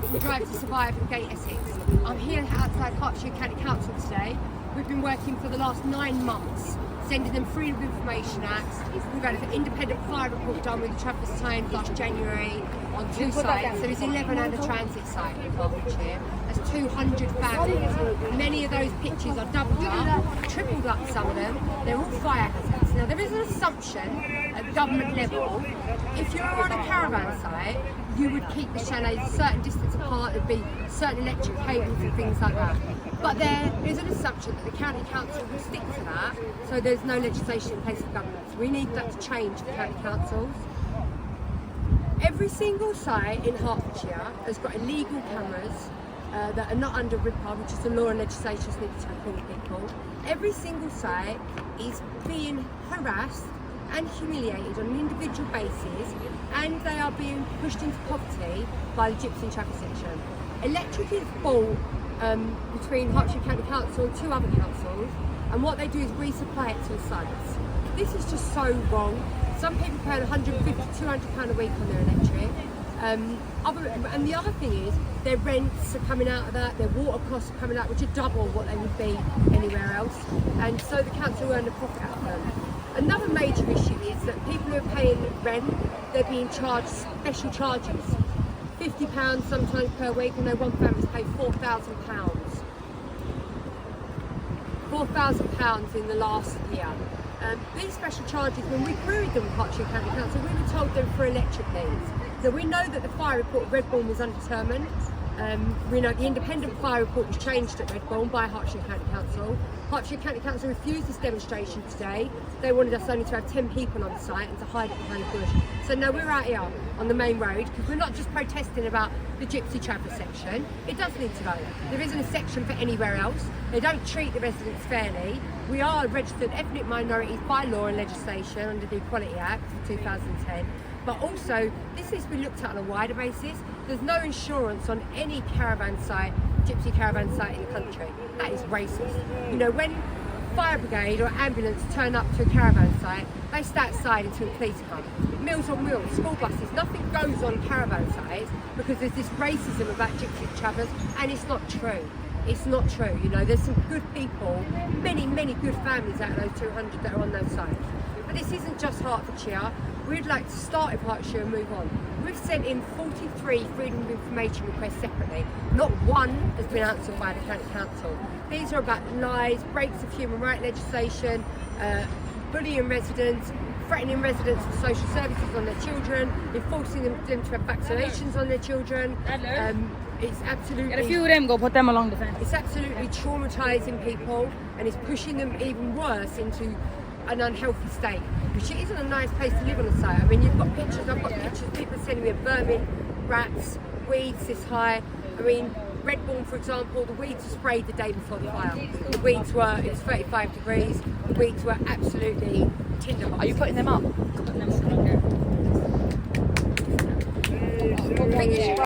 from Drive to Survive in Gate Essex. I'm here outside Herts County Council today. We've been working for the last 9 months, sending them Freedom of Information Acts. We've had an independent fire report done with the Traveller's Times last January on 2 sites. So there's 11 and a transit site in Hertfordshire. There's 200 families. Many of those pitches are doubled up, tripled up some of them. They're all fire hazards. Now there is an assumption at government level, if you're on a caravan site, you would keep the chalets a certain distance apart, there'd be certain electric cables and things like that. But there is an assumption that the county council will stick to that, so there's no legislation in place for government. So we need that to change for county councils. Every single site in Hertfordshire has got illegal cameras that are not under RIPA, which is the law and legislation needed to record people. Every single site is being harassed and humiliated on an individual basis, and they are being pushed into poverty by the Gypsy and Travel section. Electric is bought between Hertfordshire County Council and 2 other councils, and what they do is resupply it to the sites. This is just so wrong. Some people pay £150 to £200 a week on their electric. And the other thing is, their rents are coming out of that, their water costs are coming out, which are double what they would be anywhere else, and so the council earn a profit out of them. Another major issue is that people who are paying rent, they're being charged special charges. £50 sometimes per week. I know one family's paid £4,000. £4,000 in the last year. These special charges, when we queried them with Hertfordshire County Council, we were told them for electric needs. So we know that the fire report of Redbourne was undetermined. We know the independent fire report was changed at Redbourne by Hertfordshire County Council. Hertfordshire County Council refused this demonstration today. They wanted us only to have 10 people on the site and to hide it behind a bush. So no, we're out here on the main road because we're not just protesting about the Gypsy Travel section. It does need to go. There isn't a section for anywhere else. They don't treat the residents fairly. We are registered ethnic minorities by law and legislation under the Equality Act of 2010. But also, this needs to be looked at on a wider basis. There's no insurance on any caravan site, gypsy caravan site in the country. That is racist. You know, when fire brigade or ambulance turn up to a caravan site, they stay outside until the police come. Meals on Wheels, school buses, nothing goes on caravan sites because there's this racism about gypsy travellers, and it's not true. It's not true. You know, there's some good people, many good families out of those 200 that are on those sites. But this isn't just Hertfordshire. We'd like to start with Hertfordshire and move on. We've sent in 43 Freedom of Information requests separately. Not one has been answered by the County Council. These are about lies, breaks of human rights legislation, bullying residents, threatening residents with social services on their children, enforcing them to have vaccinations on their children. It's absolutely... Get a few of them, go put them along the fence. It's absolutely traumatising people, and it's pushing them even worse into an unhealthy state, which it isn't a nice place to live on a site. I mean, you've got pictures, I've got pictures, people sending me of vermin, rats, weeds this high. I mean, Redbourne, for example, the weeds were sprayed the day before the fire. The weeds were, it was 35 degrees, the weeds were absolutely tinder hot. Are you putting them up? Putting them up.